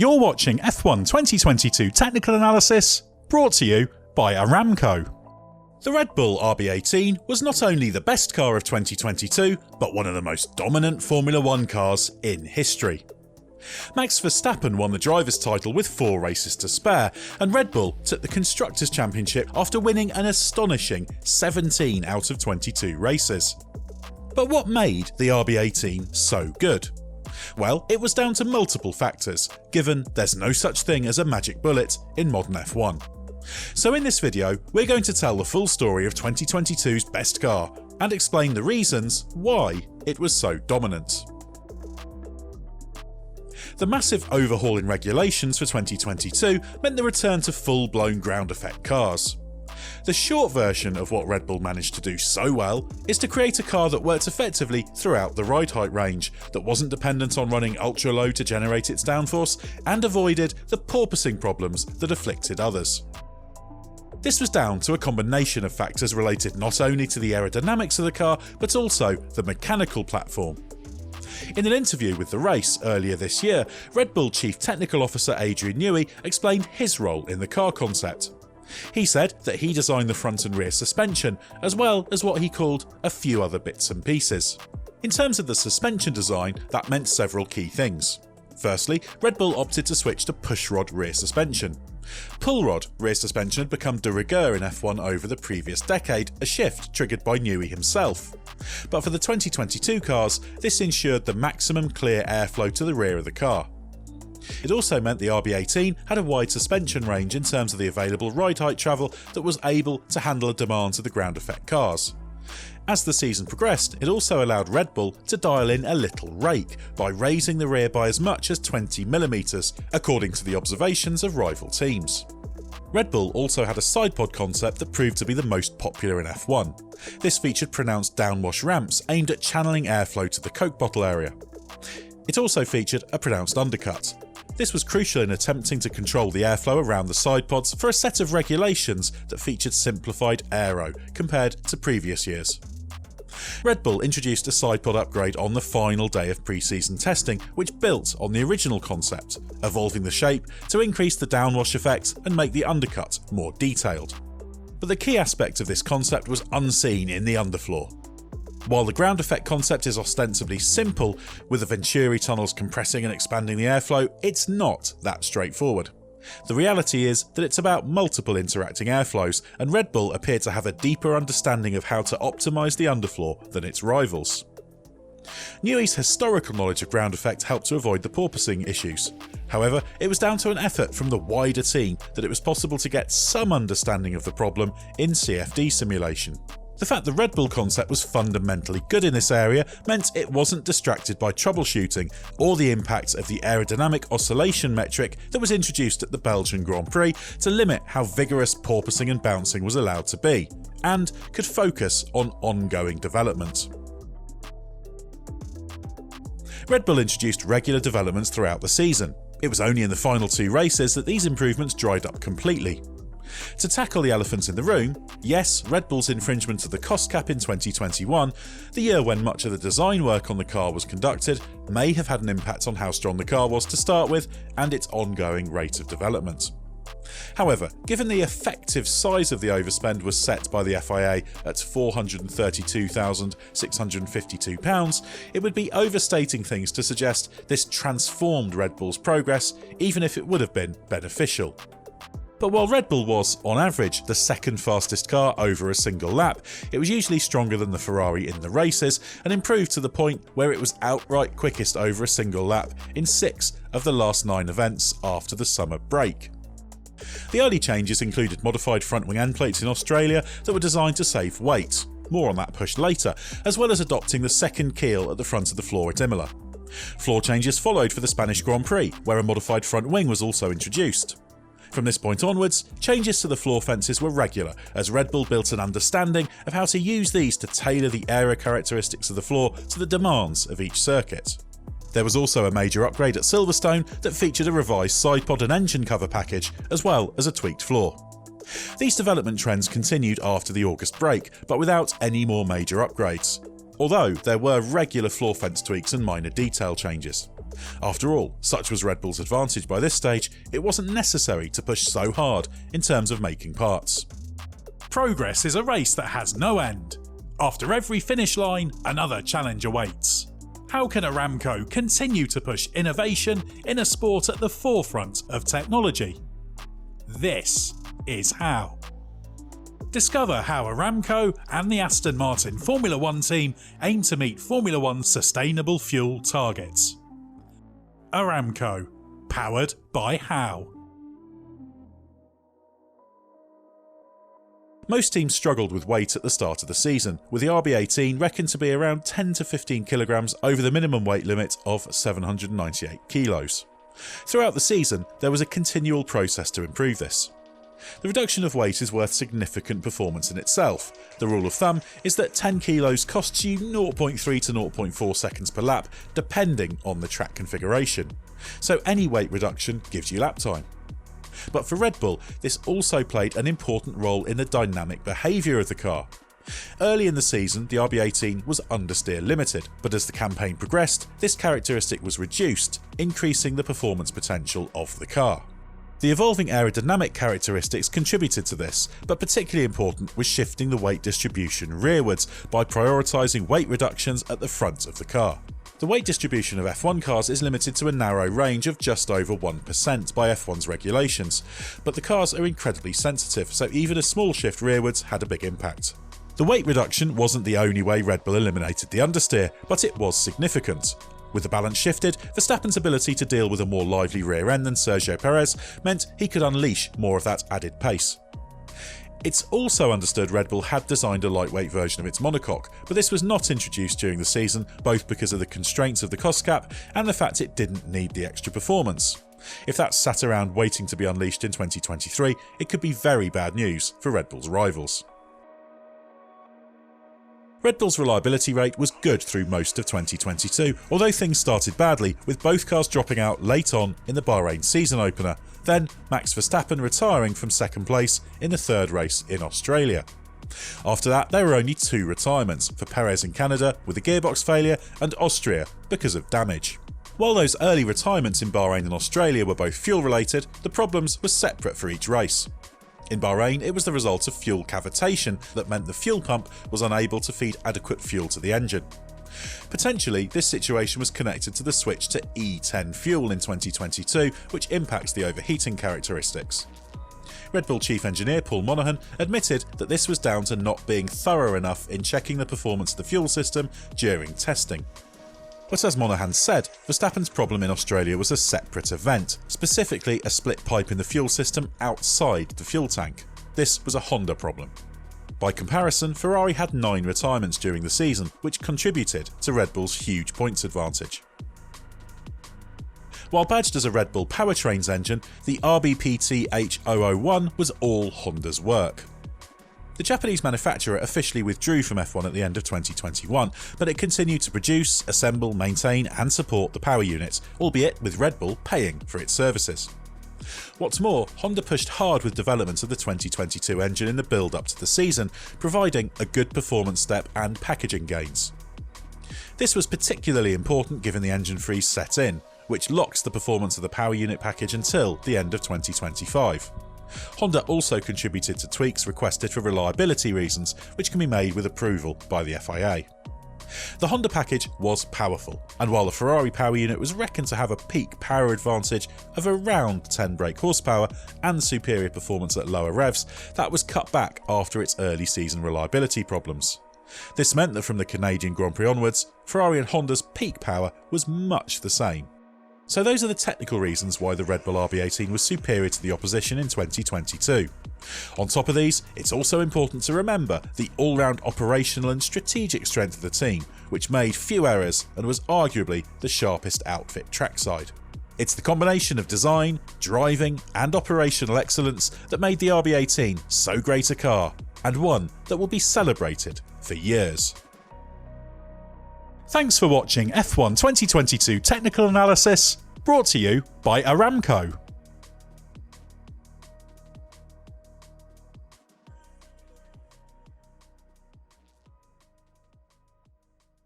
You're watching F1 2022 Technical Analysis, brought to you by Aramco. The Red Bull RB18 was not only the best car of 2022, but one of the most dominant Formula 1 cars in history. Max Verstappen won the driver's title with 4 races to spare, and Red Bull took the Constructors' Championship after winning an astonishing 17 out of 22 races. But what made the RB18 so good? Well, it was down to multiple factors, given there's no such thing as a magic bullet in modern F1. So in this video, we're going to tell the full story of 2022's best car, and explain the reasons why it was so dominant. The massive overhaul in regulations for 2022 meant the return to full-blown ground effect cars. The short version of what Red Bull managed to do so well is to create a car that worked effectively throughout the ride height range, that wasn't dependent on running ultra low to generate its downforce, and avoided the porpoising problems that afflicted others. This was down to a combination of factors related not only to the aerodynamics of the car, but also the mechanical platform. In an interview with The Race earlier this year, Red Bull Chief Technical Officer Adrian Newey explained his role in the car concept. He said that he designed the front and rear suspension, as well as what he called a few other bits and pieces. In terms of the suspension design, that meant several key things. Firstly, Red Bull opted to switch to pushrod rear suspension. Pull rod rear suspension had become de rigueur in F1 over the previous decade, a shift triggered by Newey himself. But for the 2022 cars, this ensured the maximum clear airflow to the rear of the car. It also meant the RB18 had a wide suspension range in terms of the available ride height travel that was able to handle the demands of the ground effect cars. As the season progressed, it also allowed Red Bull to dial in a little rake by raising the rear by as much as 20mm, according to the observations of rival teams. Red Bull also had a sidepod concept that proved to be the most popular in F1. This featured pronounced downwash ramps aimed at channeling airflow to the Coke bottle area. It also featured a pronounced undercut. This was crucial in attempting to control the airflow around the sidepods for a set of regulations that featured simplified aero compared to previous years. Red Bull introduced a sidepod upgrade on the final day of pre-season testing, which built on the original concept, evolving the shape to increase the downwash effect and make the undercut more detailed. But the key aspect of this concept was unseen in the underfloor. While the ground effect concept is ostensibly simple, with the Venturi tunnels compressing and expanding the airflow, it's not that straightforward. The reality is that it's about multiple interacting airflows, and Red Bull appeared to have a deeper understanding of how to optimise the underfloor than its rivals. Newey's historical knowledge of ground effect helped to avoid the porpoising issues. However, it was down to an effort from the wider team that it was possible to get some understanding of the problem in CFD simulation. The fact the Red Bull concept was fundamentally good in this area meant it wasn't distracted by troubleshooting or the impact of the aerodynamic oscillation metric that was introduced at the Belgian Grand Prix to limit how vigorous porpoising and bouncing was allowed to be, and could focus on ongoing development. Red Bull introduced regular developments throughout the season. It was only in the final 2 races that these improvements dried up completely. To tackle the elephant in the room, yes, Red Bull's infringement of the cost cap in 2021, the year when much of the design work on the car was conducted, may have had an impact on how strong the car was to start with and its ongoing rate of development. However, given the effective size of the overspend was set by the FIA at £432,652, it would be overstating things to suggest this transformed Red Bull's progress, even if it would have been beneficial. But while Red Bull was, on average, the second fastest car over a single lap, it was usually stronger than the Ferrari in the races and improved to the point where it was outright quickest over a single lap in 6 of the last 9 events after the summer break. The early changes included modified front wing end plates in Australia that were designed to save weight, more on that push later, as well as adopting the second keel at the front of the floor at Imola. Floor changes followed for the Spanish Grand Prix, where a modified front wing was also introduced. From this point onwards, changes to the floor fences were regular, as Red Bull built an understanding of how to use these to tailor the aero characteristics of the floor to the demands of each circuit. There was also a major upgrade at Silverstone that featured a revised sidepod and engine cover package, as well as a tweaked floor. These development trends continued after the August break, but without any more major upgrades, although there were regular floor fence tweaks and minor detail changes. After all, such was Red Bull's advantage by this stage, it wasn't necessary to push so hard in terms of making parts. Progress is a race that has no end. After every finish line, another challenge awaits. How can Aramco continue to push innovation in a sport at the forefront of technology? This is how. Discover how Aramco and the Aston Martin Formula One team aim to meet Formula One's sustainable fuel targets. Aramco, powered by How. Most teams struggled with weight at the start of the season, with the RB18 reckoned to be around 10 to 15 kilograms over the minimum weight limit of 798 kilos. Throughout the season, there was a continual process to improve this. The reduction of weight is worth significant performance in itself. The rule of thumb is that 10 kilos costs you 0.3 to 0.4 seconds per lap, depending on the track configuration. So any weight reduction gives you lap time. But for Red Bull, this also played an important role in the dynamic behaviour of the car. Early in the season, the RB18 was understeer limited, but as the campaign progressed, this characteristic was reduced, increasing the performance potential of the car. The evolving aerodynamic characteristics contributed to this, but particularly important was shifting the weight distribution rearwards by prioritising weight reductions at the front of the car. The weight distribution of F1 cars is limited to a narrow range of just over 1% by F1's regulations, but the cars are incredibly sensitive, so even a small shift rearwards had a big impact. The weight reduction wasn't the only way Red Bull eliminated the understeer, but it was significant. With the balance shifted, Verstappen's ability to deal with a more lively rear end than Sergio Perez meant he could unleash more of that added pace. It's also understood Red Bull had designed a lightweight version of its monocoque, but this was not introduced during the season, both because of the constraints of the cost cap and the fact it didn't need the extra performance. If that sat around waiting to be unleashed in 2023, it could be very bad news for Red Bull's rivals. Red Bull's reliability rate was good through most of 2022, although things started badly, with both cars dropping out late on in the Bahrain season opener, then Max Verstappen retiring from second place in the third race in Australia. After that, there were only 2 retirements, for Perez in Canada with a gearbox failure and Austria because of damage. While those early retirements in Bahrain and Australia were both fuel related, the problems were separate for each race. In Bahrain, it was the result of fuel cavitation that meant the fuel pump was unable to feed adequate fuel to the engine. Potentially, this situation was connected to the switch to E10 fuel in 2022, which impacts the overheating characteristics. Red Bull chief engineer Paul Monaghan admitted that this was down to not being thorough enough in checking the performance of the fuel system during testing. But as Monaghan said, Verstappen's problem in Australia was a separate event, specifically a split pipe in the fuel system outside the fuel tank. This was a Honda problem. By comparison, Ferrari had 9 retirements during the season, which contributed to Red Bull's huge points advantage. While badged as a Red Bull powertrains engine, the RB18H001 was all Honda's work. The Japanese manufacturer officially withdrew from F1 at the end of 2021, but it continued to produce, assemble, maintain and support the power units, albeit with Red Bull paying for its services. What's more, Honda pushed hard with development of the 2022 engine in the build-up to the season, providing a good performance step and packaging gains. This was particularly important given the engine freeze set in, which locks the performance of the power unit package until the end of 2025. Honda also contributed to tweaks requested for reliability reasons, which can be made with approval by the FIA. The Honda package was powerful, and while the Ferrari power unit was reckoned to have a peak power advantage of around 10 brake horsepower and superior performance at lower revs, that was cut back after its early season reliability problems. This meant that from the Canadian Grand Prix onwards, Ferrari and Honda's peak power was much the same. So those are the technical reasons why the Red Bull RB18 was superior to the opposition in 2022. On top of these, it's also important to remember the all-round operational and strategic strength of the team, which made few errors and was arguably the sharpest outfit trackside. It's the combination of design, driving and operational excellence that made the RB18 so great a car, and one that will be celebrated for years. Thanks for watching F1 2022 Technical Analysis, brought to you by Aramco.